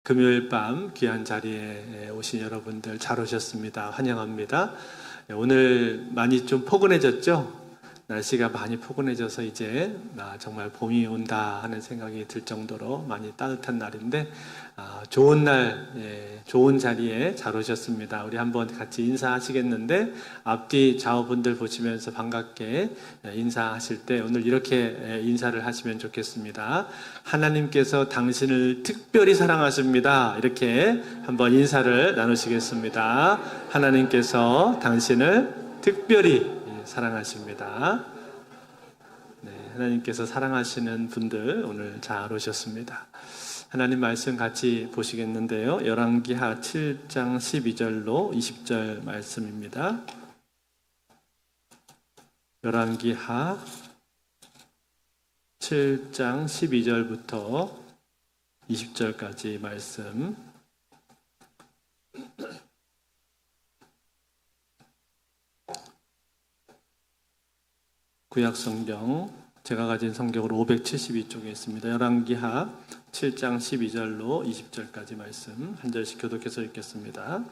금요일 밤 귀한 자리에 오신 여러분들 잘 오셨습니다. 환영합니다. 오늘 많이 좀 포근해졌죠? 날씨가 많이 포근해져서 이제 정말 봄이 온다 하는 생각이 들 정도로 많이 따뜻한 날인데 좋은 날, 좋은 자리에 잘 오셨습니다. 우리 한번 같이 인사하시겠는데 앞뒤 좌우분들 보시면서 반갑게 인사하실 때 오늘 이렇게 인사를 하시면 좋겠습니다. 하나님께서 당신을 특별히 사랑하십니다. 이렇게 한번 인사를 나누시겠습니다. 하나님께서 당신을 특별히 사랑하십니다. 네, 하나님께서 사랑하시는 분들 오늘 잘 오셨습니다. 하나님 말씀 같이 보시겠는데요. 열왕기하 7장 12절로 20절 말씀입니다. 열왕기하 7장 12절부터 20절까지 말씀. 구약성경 제가 가진 성경으로 572쪽에 있습니다. 열왕기하 7장 12절로 20절까지 말씀 한 절씩 교독해서 읽겠습니다.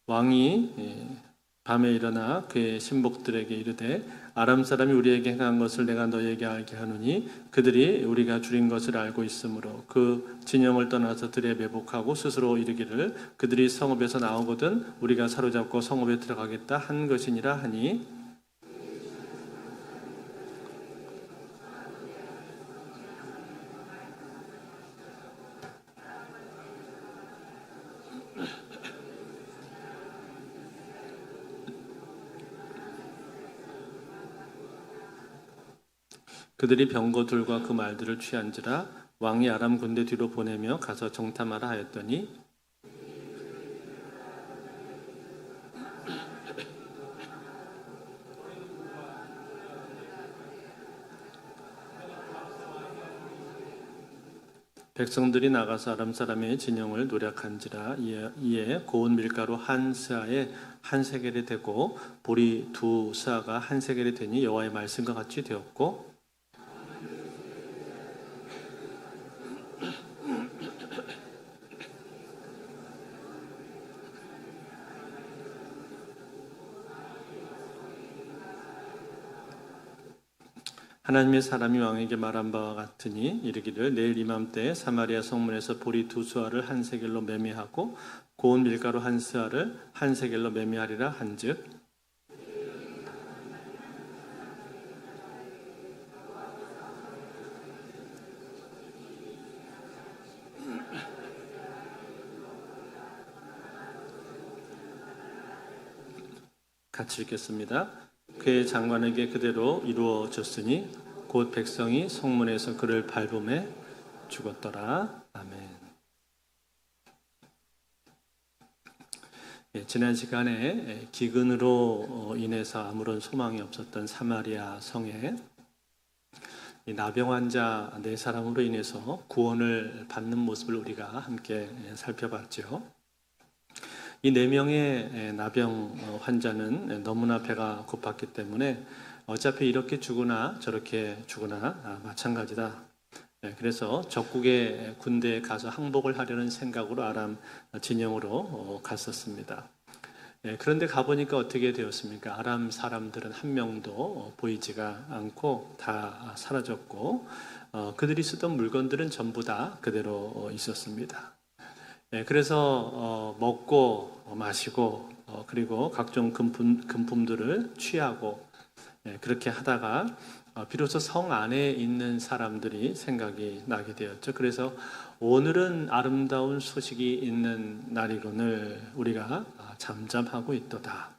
왕이 밤에 일어나 그의 신복들에게 이르되 아람 사람이 우리에게 행한 것을 내가 너희에게 알게 하노니 그들이 우리가 줄인 것을 알고 있으므로 그 진영을 떠나서 들에 매복하고 스스로 이르기를 그들이 성읍에서 나오거든 우리가 사로잡고 성읍에 들어가겠다 한 것이니라 하니 그들이 병거들과 그 말들을 취한지라 왕이 아람 군대 뒤로 보내며 가서 정탐하라 하였더니 백성들이 나가서 아람 사람의 진영을 노략한지라 이에 고운 밀가루 한 스아에 한 세겔이 되고 보리 두 스아가 한 세겔이 되니 여호와의 말씀과 같이 되었고 하나님의 사람이 왕에게 말한 바와 같으니 이르기를 내일 이맘때에 사마리아 성문에서 보리 두 수아를 한 세겔로 매매하고 고운 밀가루 한 스아를 한 세겔로 매매하리라 한즉 같이 읽겠습니다. 그의 장관에게 그대로 이루어졌으니 곧 백성이 성문에서 그를 밟음에 죽었더라. 아멘. 지난 시간에 기근으로 인해서 아무런 소망이 없었던 사마리아 성에 나병 환자 4사람으로 인해서 구원을 받는 모습을 우리가 함께 살펴봤죠. 이 4명의 나병 환자는 너무나 배가 고팠기 때문에 어차피 이렇게 죽으나 저렇게 죽으나 마찬가지다. 그래서 적국의 군대에 가서 항복을 하려는 생각으로 아람 진영으로 갔었습니다. 그런데 가보니까 어떻게 되었습니까? 아람 사람들은 한 명도 보이지가 않고 다 사라졌고 그들이 쓰던 물건들은 전부 다 그대로 있었습니다. 그래서 먹고 마시고 그리고 각종 금품들을 취하고 그렇게 하다가 비로소 성 안에 있는 사람들이 생각이 나게 되었죠. 그래서 오늘은 아름다운 소식이 있는 날이거늘 우리가 잠잠하고 있도다.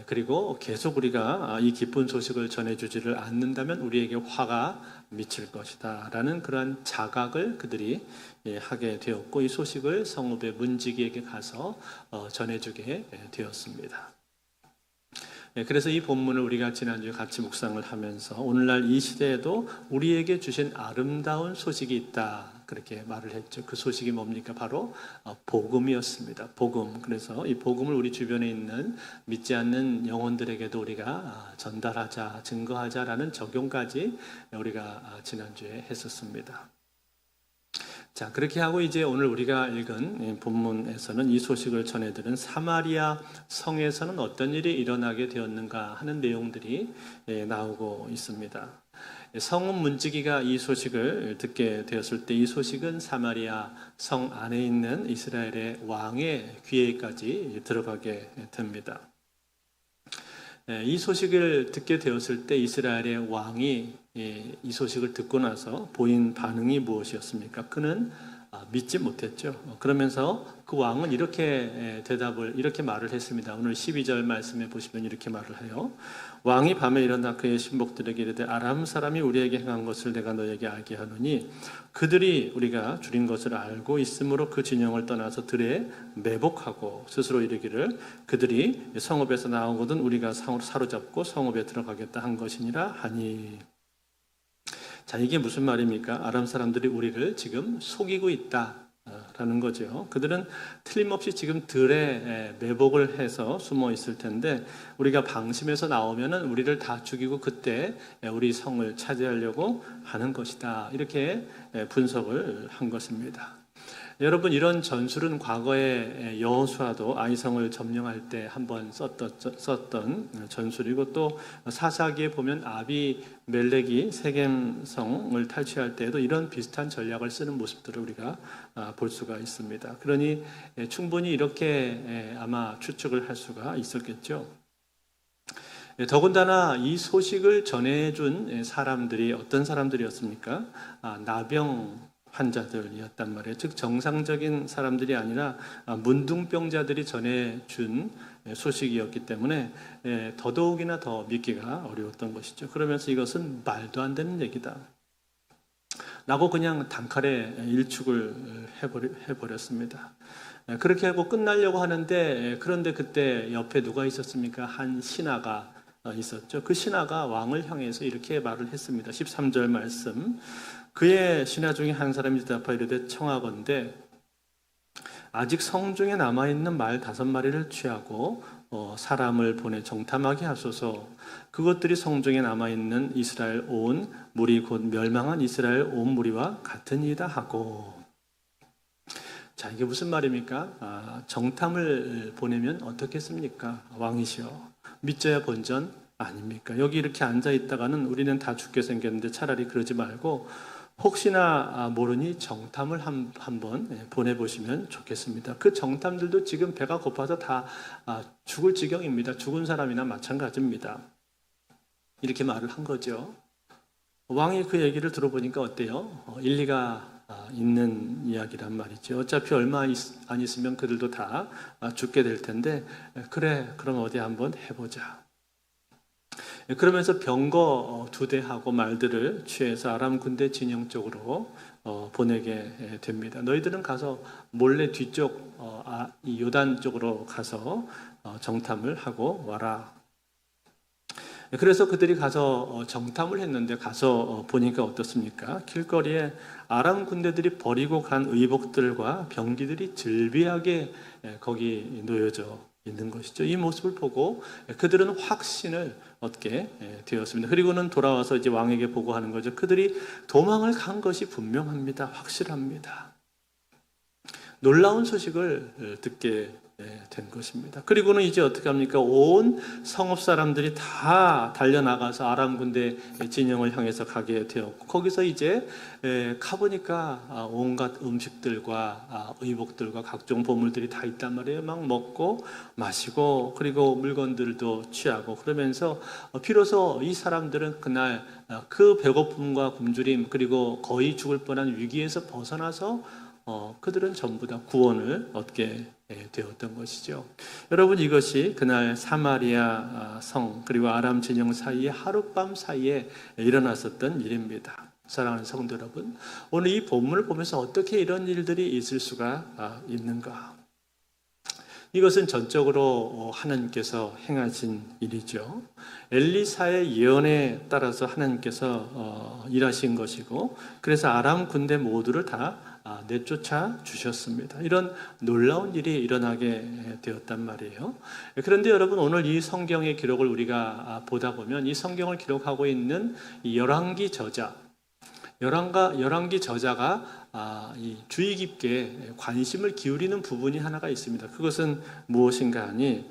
그리고 계속 우리가 이 기쁜 소식을 전해주지를 않는다면 우리에게 화가 미칠 것이다 라는 그러한 자각을 그들이 하게 되었고 이 소식을 성읍의 문지기에게 가서 전해주게 되었습니다. 그래서 이 본문을 우리가 지난주에 같이 묵상을 하면서 오늘날 이 시대에도 우리에게 주신 아름다운 소식이 있다 그렇게 말을 했죠. 그 소식이 뭡니까? 바로 복음이었습니다. 복음. 그래서 이 복음을 우리 주변에 있는 믿지 않는 영혼들에게도 우리가 전달하자, 증거하자라는 적용까지 우리가 지난주에 했었습니다. 자, 그렇게 하고 이제 오늘 우리가 읽은 본문에서는 이 소식을 전해들은 사마리아 성에서는 어떤 일이 일어나게 되었는가 하는 내용들이 나오고 있습니다. 성읍 문지기가 이 소식을 듣게 되었을 때 이 소식은 사마리아 성 안에 있는 이스라엘의 왕의 귀에까지 들어가게 됩니다. 이 소식을 듣게 되었을 때 이스라엘의 왕이 이 소식을 듣고 나서 보인 반응이 무엇이었습니까? 그는 믿지 못했죠. 그러면서 그 왕은 이렇게 말을 했습니다. 오늘 12절 말씀에 보시면 이렇게 말을 해요. 왕이 밤에 일어나 그의 신복들에게 이르되 아람 사람이 우리에게 행한 것을 내가 너에게 알게 하노니 그들이 우리가 줄인 것을 알고 있으므로 그 진영을 떠나서 들에 매복하고 스스로 이르기를 그들이 성읍에서 나오거든 우리가 사로잡고 성읍에 들어가겠다 한 것이니라 하니. 자, 이게 무슨 말입니까? 아람 사람들이 우리를 지금 속이고 있다라는 거죠. 그들은 틀림없이 지금 들에 매복을 해서 숨어 있을 텐데 우리가 방심해서 나오면은 우리를 다 죽이고 그때 우리 성을 차지하려고 하는 것이다. 이렇게 분석을 한 것입니다. 여러분, 이런 전술은 과거에 여호수아도 아이성을 점령할 때 한번 썼던 전술이고 또 사사기에 보면 아비멜렉이 세겜성을 탈취할 때에도 이런 비슷한 전략을 쓰는 모습들을 우리가 볼 수가 있습니다. 그러니 충분히 이렇게 아마 추측을 할 수가 있었겠죠. 더군다나 이 소식을 전해준 사람들이 어떤 사람들이었습니까? 나병 환자들이었단 말이에요. 즉 정상적인 사람들이 아니라 문둥병자들이 전해준 소식이었기 때문에 더더욱이나 더 믿기가 어려웠던 것이죠. 그러면서 이것은 말도 안 되는 얘기다 라고 그냥 단칼에 일축을 해버렸습니다. 그렇게 하고 끝나려고 하는데 그런데 그때 옆에 누가 있었습니까? 한 신하가 있었죠. 그 신하가 왕을 향해서 이렇게 말을 했습니다. 13절 말씀. 그의 신하 중에 한 사람이 대답하여 이르되 청하건대 아직 성중에 남아있는 말 5마리를 취하고 사람을 보내 정탐하게 하소서. 그것들이 성중에 남아있는 이스라엘 온 무리 곧 멸망한 이스라엘 온 무리와 같은 이다 하고. 자, 이게 무슨 말입니까? 정탐을 보내면 어떻겠습니까? 왕이시여 믿져야 본전 아닙니까? 여기 이렇게 앉아있다가는 우리는 다 죽게 생겼는데 차라리 그러지 말고 혹시나 모르니 정탐을 한번 보내보시면 좋겠습니다. 그 정탐들도 지금 배가 고파서 다 죽을 지경입니다. 죽은 사람이나 마찬가지입니다. 이렇게 말을 한 거죠. 왕이 그 얘기를 들어보니까 어때요? 일리가 있는 이야기란 말이죠. 어차피 얼마 안 있으면 그들도 다 죽게 될 텐데 그래, 그럼 어디 한번 해보자. 그러면서 병거 2대하고 말들을 취해서 아람 군대 진영 쪽으로 보내게 됩니다. 너희들은 가서 몰래 뒤쪽 이 요단 쪽으로 가서 정탐을 하고 와라. 그래서 그들이 가서 정탐을 했는데 가서 보니까 어떻습니까? 길거리에 아람 군대들이 버리고 간 의복들과 병기들이 즐비하게 거기 놓여져 있는 것이죠. 이 모습을 보고 그들은 확신을 얻게 되었습니다. 그리고는 돌아와서 이제 왕에게 보고하는 거죠. 그들이 도망을 간 것이 분명합니다. 확실합니다. 놀라운 소식을 듣게 된 것입니다. 그리고는 이제 어떻게 합니까? 온 성읍 사람들이 다 달려나가서 아람 군대 진영을 향해서 가게 되었고 거기서 이제 가보니까 온갖 음식들과 의복들과 각종 보물들이 다 있단 말이에요. 막 먹고 마시고 그리고 물건들도 취하고 그러면서 비로소 이 사람들은 그날 그 배고픔과 굶주림 그리고 거의 죽을 뻔한 위기에서 벗어나서 그들은 전부 다 구원을 얻게 되었던 것이죠. 여러분, 이것이 그날 사마리아 성 그리고 아람 진영 사이에 하룻밤 사이에 일어났었던 일입니다. 사랑하는 성도 여러분, 오늘 이 본문을 보면서 어떻게 이런 일들이 있을 수가 있는가? 이것은 전적으로 하나님께서 행하신 일이죠. 엘리사의 예언에 따라서 하나님께서 일하신 것이고 그래서 아람 군대 모두를 다 내쫓아 주셨습니다. 이런 놀라운 일이 일어나게 되었단 말이에요. 그런데 여러분, 오늘 이 성경의 기록을 우리가 보다 보면 이 성경을 기록하고 있는 이 열왕기 저자, 열왕기 저자가 이 주의 깊게 관심을 기울이는 부분이 하나가 있습니다. 그것은 무엇인가 하니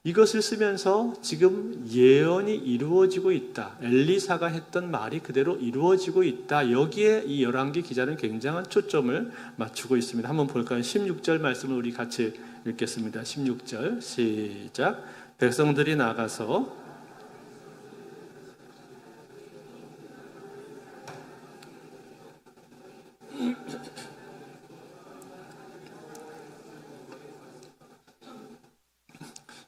이것을 쓰면서 지금 예언이 이루어지고 있다. 엘리사가 했던 말이 그대로 이루어지고 있다. 여기에 이 열왕기 기자는 굉장한 초점을 맞추고 있습니다. 한번 볼까요? 16절 말씀을 우리 같이 읽겠습니다. 16절 시작. 백성들이 나가서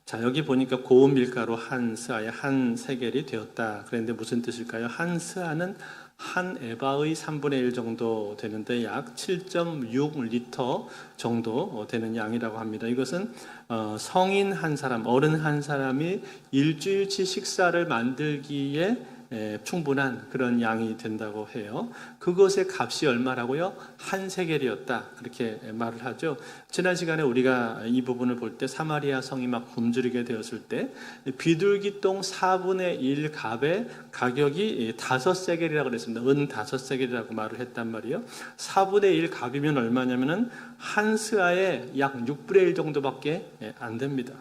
자, 여기 보니까 고운 밀가루 한 스아에 한 세겔이 되었다. 그런데 무슨 뜻일까요? 한 스아는 한 에바의 3분의 1 정도 되는데 약 7.6리터 정도 되는 양이라고 합니다. 이것은 성인 한 사람, 어른 한 사람이 일주일치 식사를 만들기에 충분한 그런 양이 된다고 해요. 그것의 값이 얼마라고요? 한 세겔이었다. 그렇게 말을 하죠. 지난 시간에 우리가 이 부분을 볼 때 사마리아 성이 막 굶주리게 되었을 때 비둘기똥 4분의 1 값의 가격이 5세겔이라고 그랬습니다. 은 5세겔이라고 말을 했단 말이에요. 4분의 1 값이면 얼마냐면은 한 스아에 약 6분의 1 정도밖에 안 됩니다.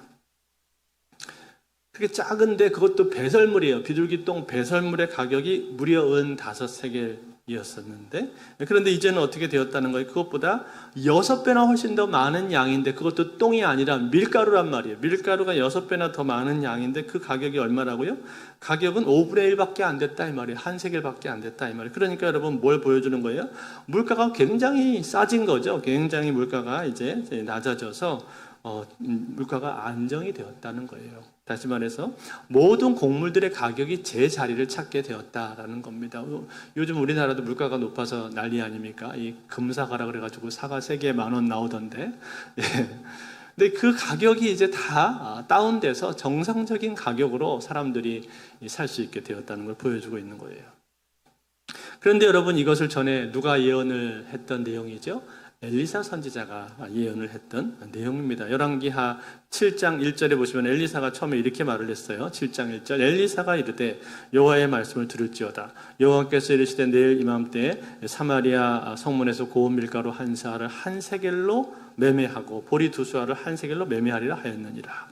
그게 작은데 그것도 배설물이에요. 비둘기똥 배설물의 가격이 무려 은 5세겔이었었는데 그런데 이제는 어떻게 되었다는 거예요? 그것보다 6배나 훨씬 더 많은 양인데 그것도 똥이 아니라 밀가루란 말이에요. 밀가루가 6배나 더 많은 양인데 그 가격이 얼마라고요? 가격은 5분의 1밖에 안 됐다 이 말이에요. 한 세겔밖에 안 됐다 이 말이에요. 그러니까 여러분 뭘 보여주는 거예요? 물가가 굉장히 싸진 거죠. 굉장히 물가가 이제 낮아져서 물가가 안정이 되었다는 거예요. 다시 말해서 모든 곡물들의 가격이 제 자리를 찾게 되었다라는 겁니다. 요즘 우리나라도 물가가 높아서 난리 아닙니까? 이 금사과라 그래가지고 사과 3개에 10,000원 나오던데. 예. 근데 그 가격이 이제 다 다운돼서 정상적인 가격으로 사람들이 살 수 있게 되었다는 걸 보여주고 있는 거예요. 그런데 여러분 이것을 전에 누가 예언을 했던 내용이죠? 엘리사 선지자가 예언을 했던 내용입니다. 열왕기하 7장 1절에 보시면 엘리사가 처음에 이렇게 말을 했어요. 7장 1절 엘리사가 이르되 여호와의 말씀을 들을지어다. 여호와께서 이르시되 내일 이맘때에 사마리아 성문에서 고운 밀가루 한 사를 한 세겔로 매매하고 보리 2수아를 한 세겔로 매매하리라 하였느니라.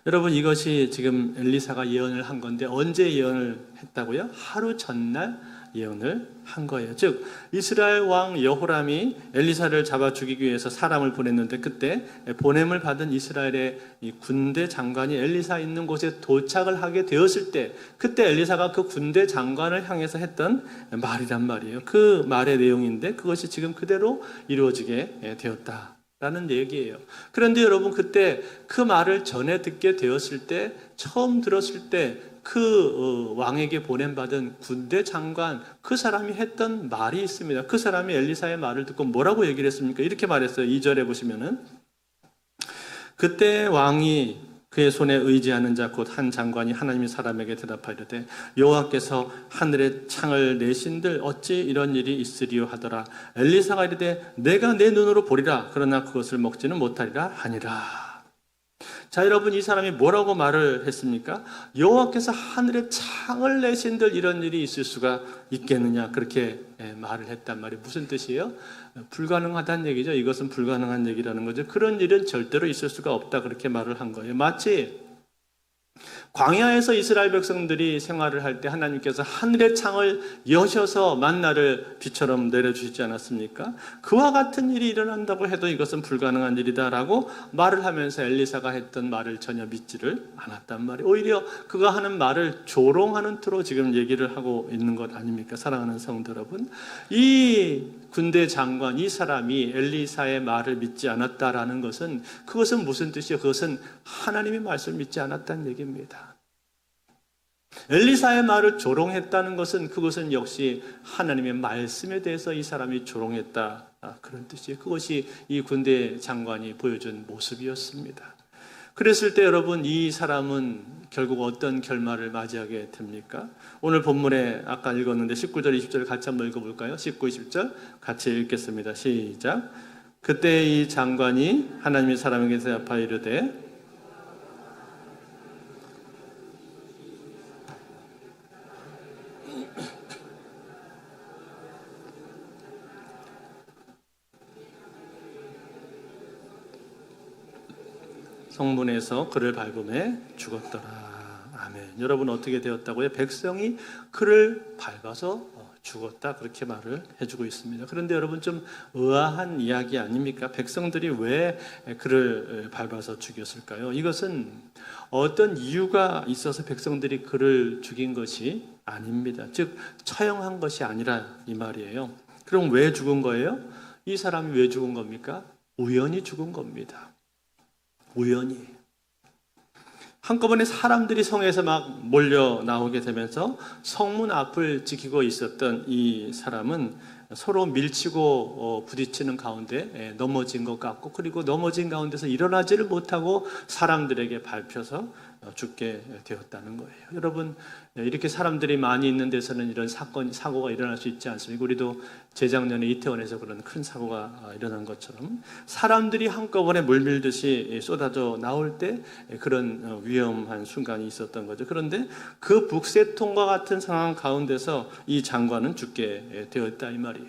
여러분 이것이 지금 엘리사가 예언을 한 건데 언제 예언을 했다고요? 하루 전날 예언을 한 거예요. 즉 이스라엘 왕 여호람이 엘리사를 잡아 죽이기 위해서 사람을 보냈는데 그때 보냄을 받은 이스라엘의 이 군대 장관이 엘리사 있는 곳에 도착을 하게 되었을 때 그때 엘리사가 그 군대 장관을 향해서 했던 말이란 말이에요. 그 말의 내용인데 그것이 지금 그대로 이루어지게 되었다. 라는 얘기예요. 그런데 여러분 그때 그 말을 전해 듣게 되었을 때 처음 들었을 때 그 왕에게 보냄받은 군대 장관 그 사람이 했던 말이 있습니다. 그 사람이 엘리사의 말을 듣고 뭐라고 얘기를 했습니까? 이렇게 말했어요. 2절에 보시면은 그때 왕이 그의 손에 의지하는 자 곧 한 장관이 하나님의 사람에게 대답하이르되 여호와께서 하늘의 창을 내신들 어찌 이런 일이 있으리요 하더라. 엘리사가 이르되 내가 내 눈으로 보리라 그러나 그것을 먹지는 못하리라 하니라. 자 여러분 이 사람이 뭐라고 말을 했습니까? 여호와께서 하늘의 창을 내신들 이런 일이 있을 수가 있겠느냐 그렇게 말을 했단 말이에요. 무슨 뜻이에요? 불가능하다는 얘기죠. 이것은 불가능한 얘기라는 거죠. 그런 일은 절대로 있을 수가 없다 그렇게 말을 한 거예요. 마치 광야에서 이스라엘 백성들이 생활을 할 때 하나님께서 하늘의 창을 여셔서 만나를 비처럼 내려주시지 않았습니까? 그와 같은 일이 일어난다고 해도 이것은 불가능한 일이다라고 말을 하면서 엘리사가 했던 말을 전혀 믿지를 않았단 말이에요. 오히려 그가 하는 말을 조롱하는 투로 지금 얘기를 하고 있는 것 아닙니까? 사랑하는 성도 여러분, 이 군대 장관 이 사람이 엘리사의 말을 믿지 않았다라는 것은 그것은 무슨 뜻이요? 그것은 하나님의 말씀을 믿지 않았다는 얘기입니다. 엘리사의 말을 조롱했다는 것은 그것은 역시 하나님의 말씀에 대해서 이 사람이 조롱했다 그런 뜻이에요. 그것이 이 군대 장관이 보여준 모습이었습니다. 그랬을 때 여러분 이 사람은 결국 어떤 결말을 맞이하게 됩니까? 오늘 본문에 아까 읽었는데 19절 20절 같이 한번 읽어볼까요? 19, 20절 같이 읽겠습니다. 시작. 그때 이 장관이 하나님의 사람에게 대답하여 이르되 성문에서 그를 밟음에 죽었더라. 아멘. 여러분 어떻게 되었다고요? 백성이 그를 밟아서 죽었다, 그렇게 말을 해주고 있습니다. 그런데 여러분 좀 의아한 이야기 아닙니까? 백성들이 왜 그를 밟아서 죽였을까요? 이것은 어떤 이유가 있어서 백성들이 그를 죽인 것이 아닙니다. 즉 처형한 것이 아니라 이 말이에요. 그럼 왜 죽은 거예요? 이 사람이 왜 죽은 겁니까? 우연히 죽은 겁니다. 우연히. 한꺼번에 사람들이 성에서 막 몰려 나오게 되면서 성문 앞을 지키고 있었던 이 사람은 서로 밀치고 부딪히는 가운데 넘어진 것 같고, 그리고 넘어진 가운데서 일어나지를 못하고 사람들에게 밟혀서 죽게 되었다는 거예요. 여러분, 이렇게 사람들이 많이 있는 데서는 이런 사고가 일어날 수 있지 않습니까? 우리도 재작년에 이태원에서 그런 큰 사고가 일어난 것처럼 사람들이 한꺼번에 물밀듯이 쏟아져 나올 때 그런 위험한 순간이 있었던 거죠. 그런데 그 북새통과 같은 상황 가운데서 이 장관은 죽게 되었다, 이 말이에요.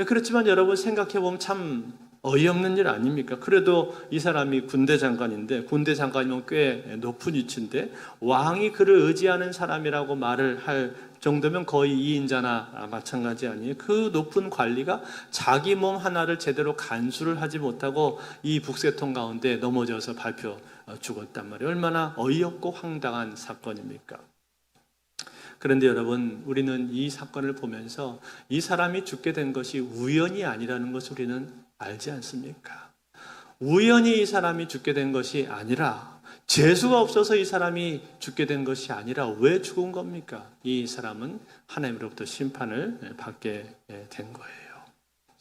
그렇지만 여러분 생각해보면 참 어이없는 일 아닙니까? 그래도 이 사람이 군대 장관인데, 군대 장관이면 꽤 높은 위치인데 왕이 그를 의지하는 사람이라고 말을 할 정도면 거의 2인자나 마찬가지 아니에요? 그 높은 관리가 자기 몸 하나를 제대로 간수를 하지 못하고 이 북새통 가운데 넘어져서 밟혀 죽었단 말이에요. 얼마나 어이없고 황당한 사건입니까? 그런데 여러분, 우리는 이 사건을 보면서 이 사람이 죽게 된 것이 우연이 아니라는 것을 우리는 알지 않습니까? 우연히 이 사람이 죽게 된 것이 아니라, 재수가 없어서 이 사람이 죽게 된 것이 아니라 왜 죽은 겁니까? 이 사람은 하나님으로부터 심판을 받게 된 거예요.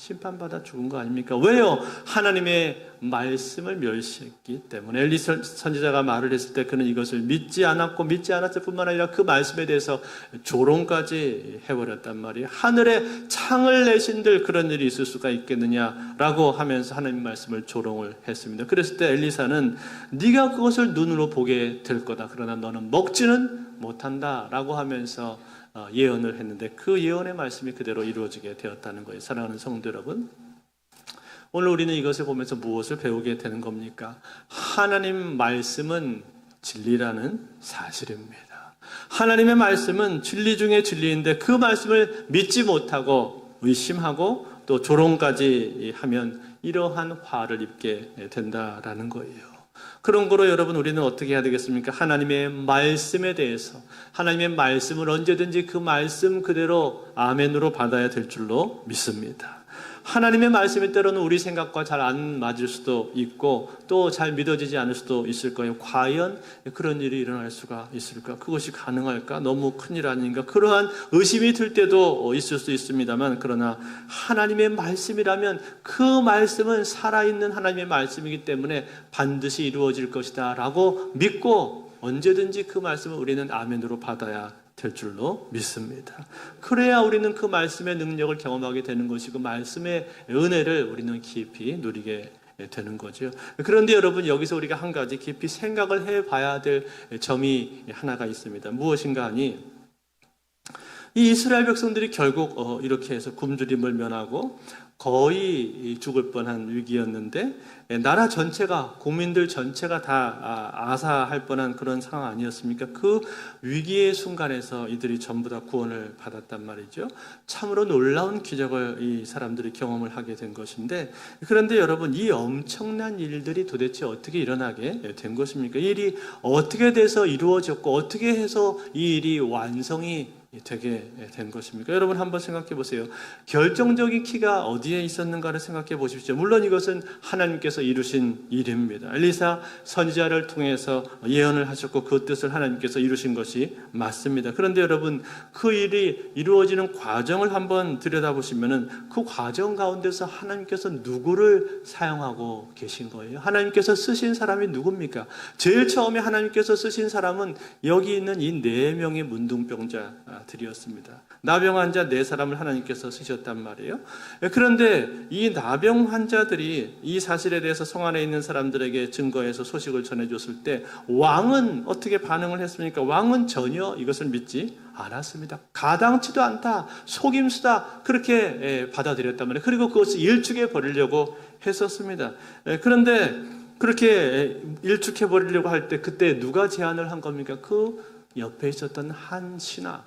심판받아 죽은 거 아닙니까? 왜요? 하나님의 말씀을 멸시했기 때문에. 엘리 선지자가 말을 했을 때 그는 이것을 믿지 않았고, 믿지 않았을 뿐만 아니라 그 말씀에 대해서 조롱까지 해버렸단 말이에요. 하늘에 창을 내신들 그런 일이 있을 수가 있겠느냐라고 하면서 하나님 말씀을 조롱을 했습니다. 그랬을 때 엘리사는 네가 그것을 눈으로 보게 될 거다, 그러나 너는 먹지는 못한다라고 하면서 예언을 했는데, 그 예언의 말씀이 그대로 이루어지게 되었다는 거예요. 사랑하는 성도 여러분, 오늘 우리는 이것을 보면서 무엇을 배우게 되는 겁니까? 하나님 말씀은 진리라는 사실입니다. 하나님의 말씀은 진리 중에 진리인데 그 말씀을 믿지 못하고 의심하고 또 조롱까지 하면 이러한 화를 입게 된다라는 거예요. 그런 거로 여러분, 우리는 어떻게 해야 되겠습니까? 하나님의 말씀에 대해서, 하나님의 말씀을 언제든지 그 말씀 그대로 아멘으로 받아야 될 줄로 믿습니다. 하나님의 말씀이 때로는 우리 생각과 잘 안 맞을 수도 있고 또 잘 믿어지지 않을 수도 있을 거예요. 과연 그런 일이 일어날 수가 있을까? 그것이 가능할까? 너무 큰일 아닌가? 그러한 의심이 들 때도 있을 수 있습니다만, 그러나 하나님의 말씀이라면 그 말씀은 살아있는 하나님의 말씀이기 때문에 반드시 이루어질 것이다 라고 믿고 언제든지 그 말씀을 우리는 아멘으로 받아야 될 줄로 믿습니다. 그래야 우리는 그 말씀의 능력을 경험하게 되는 것이고 말씀의 은혜를 우리는 깊이 누리게 되는 거죠. 그런데 여러분, 여기서 우리가 한 가지 깊이 생각을 해봐야 될 점이 하나가 있습니다. 무엇인가 하니, 이 이스라엘 백성들이 결국 이렇게 해서 굶주림을 면하고 거의 죽을 뻔한 위기였는데, 나라 전체가, 국민들 전체가 다 아사할 뻔한 그런 상황 아니었습니까? 그 위기의 순간에서 이들이 전부 다 구원을 받았단 말이죠. 참으로 놀라운 기적을 이 사람들이 경험을 하게 된 것인데, 그런데 여러분, 이 엄청난 일들이 도대체 어떻게 일어나게 된 것입니까? 이 일이 어떻게 돼서 이루어졌고 어떻게 해서 이 일이 완성이 되게 된 것입니까? 여러분 한번 생각해 보세요. 결정적인 키가 어디에 있었는가를 생각해 보십시오. 물론 이것은 하나님께서 이루신 일입니다. 엘리사 선지자를 통해서 예언을 하셨고 그 뜻을 하나님께서 이루신 것이 맞습니다. 그런데 여러분, 그 일이 이루어지는 과정을 한번 들여다보시면은 그 과정 가운데서 하나님께서 누구를 사용하고 계신 거예요? 하나님께서 쓰신 사람이 누굽니까? 제일 처음에 하나님께서 쓰신 사람은 여기 있는 이 4명의 문둥병자 들이었습니다. 나병 환자 4사람을 하나님께서 쓰셨단 말이에요. 그런데 이 나병 환자들이 이 사실에 대해서 성 안에 있는 사람들에게 증거해서 소식을 전해줬을 때 왕은 어떻게 반응을 했습니까? 왕은 전혀 이것을 믿지 않았습니다. 가당치도 않다, 속임수다, 그렇게 받아들였단 말이에요. 그리고 그것을 일축해 버리려고 했었습니다. 그런데 그렇게 일축해 버리려고 할 때 그때 누가 제안을 한 겁니까? 그 옆에 있었던 한 신하,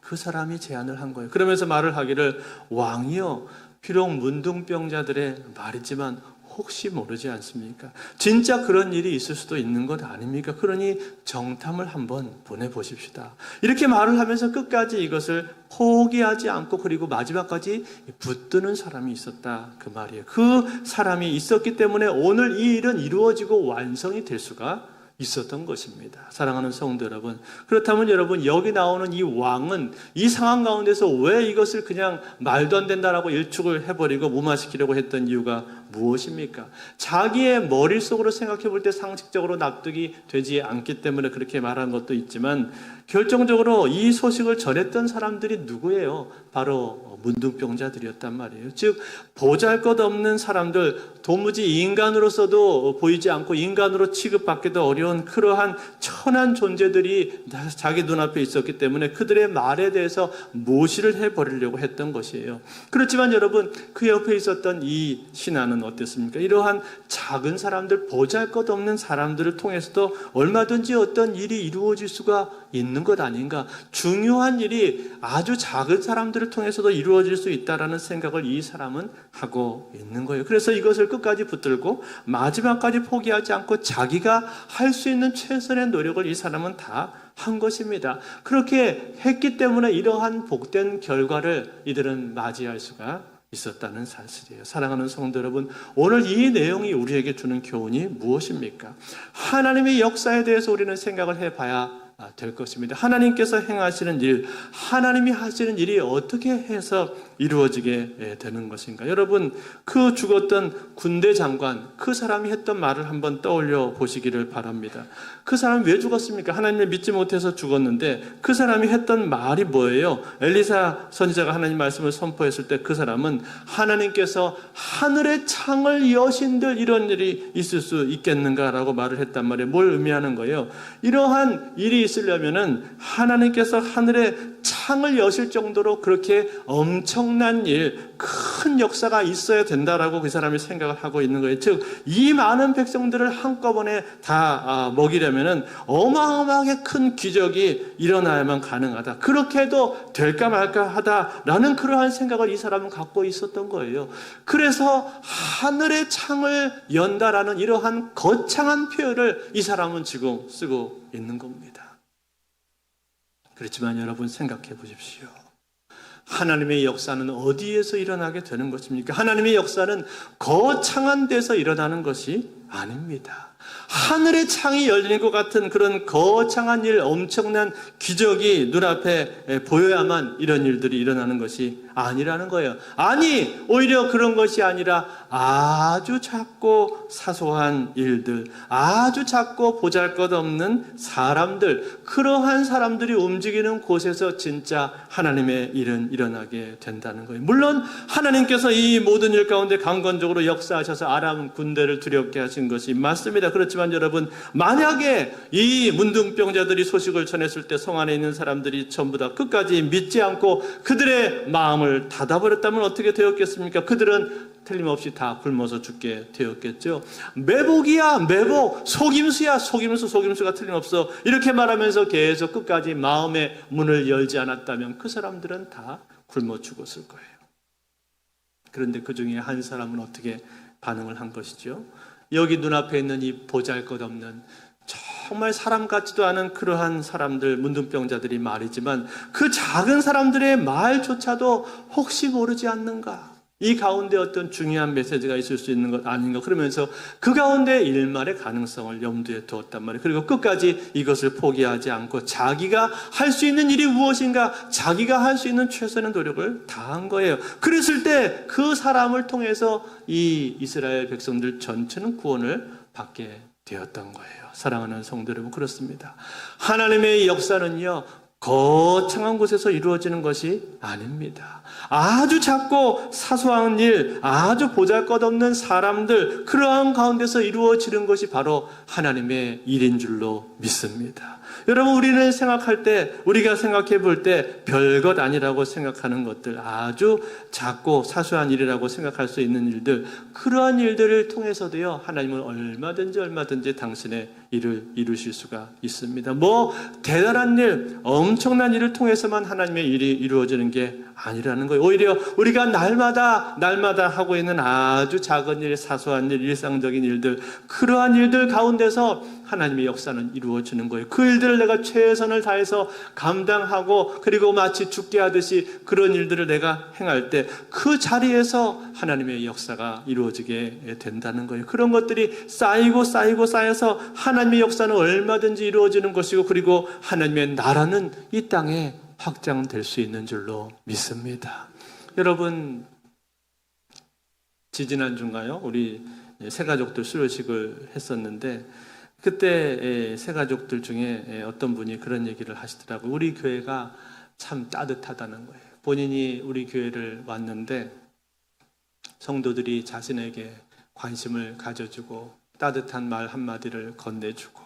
그 사람이 제안을 한 거예요. 그러면서 말을 하기를, 왕이여, 비록 문둥병자들의 말이지만 혹시 모르지 않습니까? 진짜 그런 일이 있을 수도 있는 것 아닙니까? 그러니 정탐을 한번 보내보십시다. 이렇게 말을 하면서 끝까지 이것을 포기하지 않고 그리고 마지막까지 붙드는 사람이 있었다, 그 말이에요. 그 사람이 있었기 때문에 오늘 이 일은 이루어지고 완성이 될 수가 있었던 것입니다. 사랑하는 성도 여러분, 그렇다면 여러분, 여기 나오는 이 왕은 이 상황 가운데서 왜 이것을 그냥 말도 안 된다라고 일축을 해버리고 무마시키려고 했던 이유가 무엇입니까? 자기의 머릿속으로 생각해 볼 때 상식적으로 납득이 되지 않기 때문에 그렇게 말한 것도 있지만, 결정적으로 이 소식을 전했던 사람들이 누구예요? 바로 문둥병자들이었단 말이에요. 즉 보잘것없는 사람들, 도무지 인간으로서도 보이지 않고 인간으로 취급받기도 어려운 그러한 천한 존재들이 자기 눈앞에 있었기 때문에 그들의 말에 대해서 무시를 해버리려고 했던 것이에요. 그렇지만 여러분, 그 옆에 있었던 이 신하는 어땠습니까? 이러한 작은 사람들, 보잘것없는 사람들을 통해서도 얼마든지 어떤 일이 이루어질 수가 있는 것 아닌가. 중요한 일이 아주 작은 사람들을 통해서도 이루어질 수 있다라는 생각을 이 사람은 하고 있는 거예요. 그래서 이것을 끝까지 붙들고 마지막까지 포기하지 않고 자기가 할 수 있는 최선의 노력을 이 사람은 다 한 것입니다. 그렇게 했기 때문에 이러한 복된 결과를 이들은 맞이할 수가 있었다는 사실이에요. 사랑하는 성도 여러분, 오늘 이 내용이 우리에게 주는 교훈이 무엇입니까? 하나님의 역사에 대해서 우리는 생각을 해봐야 될 것입니다. 하나님께서 행하시는 일, 하나님이 하시는 일이 어떻게 해서 이루어지게 되는 것인가? 여러분, 그 죽었던 군대 장관, 그 사람이 했던 말을 한번 떠올려 보시기를 바랍니다. 그 사람이 왜 죽었습니까? 하나님을 믿지 못해서 죽었는데 그 사람이 했던 말이 뭐예요? 엘리사 선지자가 하나님 말씀을 선포했을 때 그 사람은 하나님께서 하늘의 창을 여신들 이런 일이 있을 수 있겠는가라고 말을 했단 말이에요. 뭘 의미하는 거예요? 이러한 일이 있으려면은 하나님께서 하늘의 창을 여실 정도로 그렇게 엄청난 일, 큰 역사가 있어야 된다라고 그 사람이 생각을 하고 있는 거예요. 즉, 이 많은 백성들을 한꺼번에 다 먹이려면은 어마어마하게 큰 기적이 일어나야만 가능하다. 그렇게 해도 될까 말까 하다라는 그러한 생각을 이 사람은 갖고 있었던 거예요. 그래서 하늘의 창을 연다라는 이러한 거창한 표현을 이 사람은 지금 쓰고 있는 겁니다. 그렇지만 여러분, 생각해 보십시오. 하나님의 역사는 어디에서 일어나게 되는 것입니까? 하나님의 역사는 거창한 데서 일어나는 것이 아닙니다. 하늘의 창이 열리는 것 같은 그런 거창한 일, 엄청난 기적이 눈앞에 보여야만 이런 일들이 일어나는 것이 아니라는 거예요. 아니, 오히려 그런 것이 아니라 아주 작고 사소한 일들, 아주 작고 보잘것없는 사람들, 그러한 사람들이 움직이는 곳에서 진짜 하나님의 일은 일어나게 된다는 거예요. 물론 하나님께서 이 모든 일 가운데 강건적으로 역사하셔서 아람 군대를 두렵게 하신 것이 맞습니다. 그렇지만 여러분, 만약에 이 문둥병자들이 소식을 전했을 때 성 안에 있는 사람들이 전부 다 끝까지 믿지 않고 그들의 마음을 닫아버렸다면 어떻게 되었겠습니까? 그들은 틀림없이 다 굶어서 죽게 되었겠죠. 매복이야 매복, 속임수야 속임수가 틀림없어, 이렇게 말하면서 계속 끝까지 마음의 문을 열지 않았다면 그 사람들은 다 굶어 죽었을 거예요. 그런데 그 중에 한 사람은 어떻게 반응을 한 것이죠? 여기 눈앞에 있는 이 보잘것없는 정말 사람 같지도 않은 그러한 사람들, 문둥병자들이 말이지만 그 작은 사람들의 말조차도 혹시 모르지 않는가? 이 가운데 어떤 중요한 메시지가 있을 수 있는 것 아닌가? 그러면서 그 가운데 일말의 가능성을 염두에 두었단 말이에요. 그리고 끝까지 이것을 포기하지 않고 자기가 할 수 있는 일이 무엇인가? 자기가 할 수 있는 최선의 노력을 다한 거예요. 그랬을 때 그 사람을 통해서 이 이스라엘 백성들 전체는 구원을 받게 되었던 거예요. 사랑하는 성도 여러분, 그렇습니다. 하나님의 역사는요, 거창한 곳에서 이루어지는 것이 아닙니다. 아주 작고 사소한 일, 아주 보잘것없는 사람들, 그러한 가운데서 이루어지는 것이 바로 하나님의 일인 줄로 믿습니다. 여러분, 우리는 생각할 때, 우리가 생각해 볼 때 별것 아니라고 생각하는 것들, 아주 작고 사소한 일이라고 생각할 수 있는 일들, 그러한 일들을 통해서도요, 하나님은 얼마든지 당신의 일을 이루실 수가 있습니다. 뭐 대단한 일, 엄청난 일을 통해서만 하나님의 일이 이루어지는 게 아니라는 거예요. 오히려 우리가 날마다 하고 있는 아주 작은 일, 사소한 일, 일상적인 일들, 그러한 일들 가운데서 하나님의 역사는 이루어지는 거예요. 그 일들을 내가 최선을 다해서 감당하고, 그리고 마치 죽게 하듯이 그런 일들을 내가 행할 때 그 자리에서 하나님의 역사가 이루어지게 된다는 거예요. 그런 것들이 쌓여서 하나님의 역사는 얼마든지 이루어지는 것이고, 그리고 하나님의 나라는 이 땅에 확장될 수 있는 줄로 믿습니다. 여러분, 지지난주인가요? 우리 새가족들 수료식을 했었는데, 그때 새가족들 중에 어떤 분이 그런 얘기를 하시더라고요. 우리 교회가 참 따뜻하다는 거예요. 본인이 우리 교회를 왔는데 성도들이 자신에게 관심을 가져주고 따뜻한 말 한마디를 건네주고,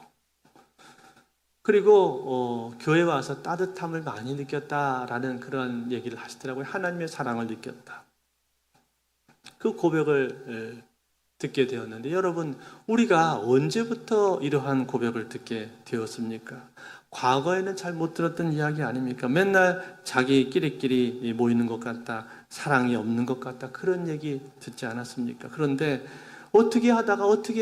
그리고 교회 와서 따뜻함을 많이 느꼈다라는 그런 얘기를 하시더라고요. 하나님의 사랑을 느꼈다. 그 고백을 듣게 되었는데, 여러분, 우리가 언제부터 이러한 고백을 듣게 되었습니까? 과거에는 잘 못 들었던 이야기 아닙니까? 맨날 자기끼리끼리 모이는 것 같다, 사랑이 없는 것 같다, 그런 얘기 듣지 않았습니까? 그런데 어떻게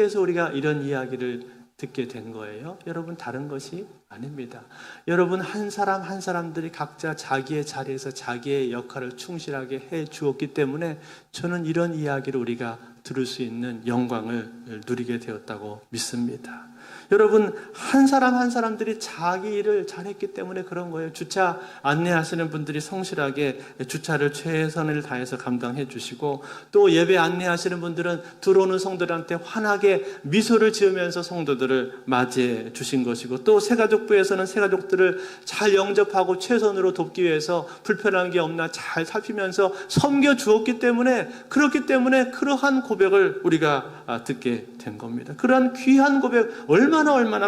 해서 우리가 이런 이야기를 듣게 된 거예요? 여러분, 다른 것이 아닙니다. 여러분, 한 사람들이 각자 자기의 자리에서 자기의 역할을 충실하게 해 주었기 때문에 저는 이런 이야기를 우리가 들을 수 있는 영광을 누리게 되었다고 믿습니다. 여러분, 한 사람들이 자기 일을 잘했기 때문에 그런 거예요. 주차 안내하시는 분들이 성실하게 주차를 최선을 다해서 감당해 주시고, 또 예배 안내하시는 분들은 들어오는 성도들한테 환하게 미소를 지으면서 성도들을 맞이해 주신 것이고, 또 새가족부에서는 새가족들을 잘 영접하고 최선으로 돕기 위해서 불편한 게 없나 잘 살피면서 섬겨 주었기 때문에, 그렇기 때문에 그러한 고백을 우리가 듣게 된 겁니다. 그러한 귀한 고백, 얼마나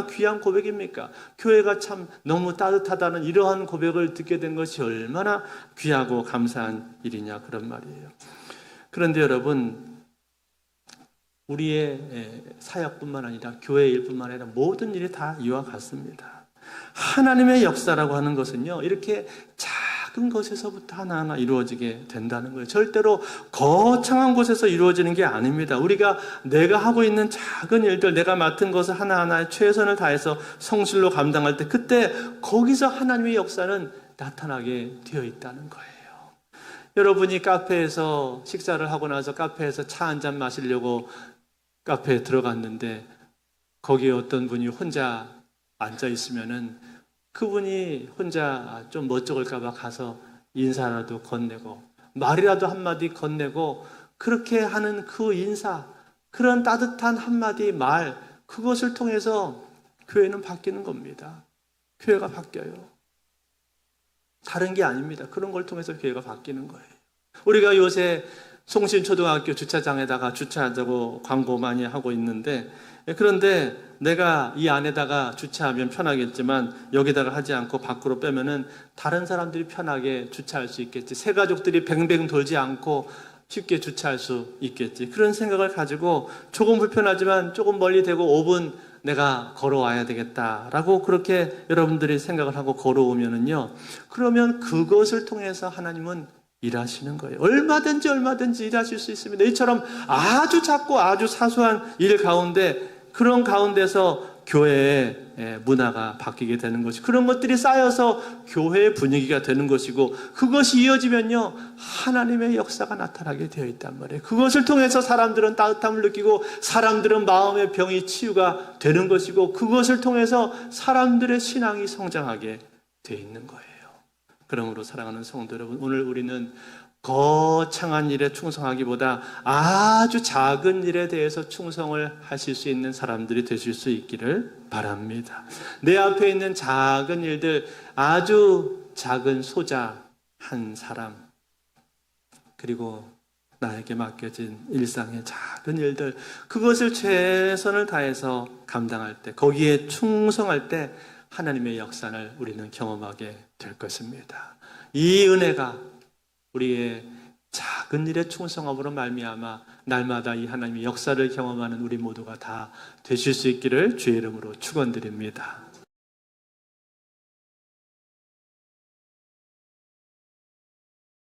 귀한 고백입니까? 교회가 참 너무 따뜻하다는 이러한 고백을 듣게 된 것이 얼마나 귀하고 감사한 일이냐, 그런 말이에요. 그런데 여러분, 우리의 사역뿐만 아니라 교회 일뿐만 아니라 모든 일이 다 이와 같습니다. 하나님의 역사라고 하는 것은요, 이렇게 작은 것에서부터 하나하나 이루어지게 된다는 거예요. 절대로 거창한 곳에서 이루어지는 게 아닙니다. 우리가 내가 하고 있는 작은 일들, 내가 맡은 것을 하나하나 최선을 다해서 성실로 감당할 때, 그때 거기서 하나님의 역사는 나타나게 되어 있다는 거예요. 여러분이 카페에서 식사를 하고 나서 카페에서 차 한 잔 마시려고 카페에 들어갔는데, 거기에 어떤 분이 혼자 앉아 있으면은 그분이 혼자 좀 멋쩍을까봐 가서 인사라도 건네고, 말이라도 한마디 건네고, 그렇게 하는 그 인사, 그런 따뜻한 한마디 말, 그것을 통해서 교회는 바뀌는 겁니다. 교회가 바뀌어요. 다른 게 아닙니다. 그런 걸 통해서 교회가 바뀌는 거예요. 우리가 요새 송신초등학교 주차장에다가 주차하자고 광고 많이 하고 있는데, 그런데 내가 이 안에다가 주차하면 편하겠지만 여기다가 하지 않고 밖으로 빼면은 다른 사람들이 편하게 주차할 수 있겠지. 새가족들이 뱅뱅 돌지 않고 쉽게 주차할 수 있겠지. 그런 생각을 가지고 조금 불편하지만 조금 멀리 대고 5분 내가 걸어와야 되겠다라고 그렇게 여러분들이 생각을 하고 걸어오면은요, 그러면 그것을 통해서 하나님은 일하시는 거예요. 얼마든지 일하실 수 있습니다. 이처럼 아주 작고 아주 사소한 일 가운데, 그런 가운데서 교회의 문화가 바뀌게 되는 것이, 그런 것들이 쌓여서 교회의 분위기가 되는 것이고, 그것이 이어지면요, 하나님의 역사가 나타나게 되어 있단 말이에요. 그것을 통해서 사람들은 따뜻함을 느끼고, 사람들은 마음의 병이 치유가 되는 것이고, 그것을 통해서 사람들의 신앙이 성장하게 되어 있는 거예요. 그러므로 사랑하는 성도 여러분, 오늘 우리는 거창한 일에 충성하기보다 아주 작은 일에 대해서 충성을 하실 수 있는 사람들이 되실 수 있기를 바랍니다. 내 앞에 있는 작은 일들, 아주 작은 소자 한 사람, 그리고 나에게 맡겨진 일상의 작은 일들, 그것을 최선을 다해서 감당할 때, 거기에 충성할 때 하나님의 역사를 우리는 경험하게 될 것입니다. 이 은혜가 우리의 작은 일에 충성함으로 말미암아 날마다 이 하나님의 역사를 경험하는 우리 모두가 다 되실 수 있기를 주의 이름으로 축원드립니다.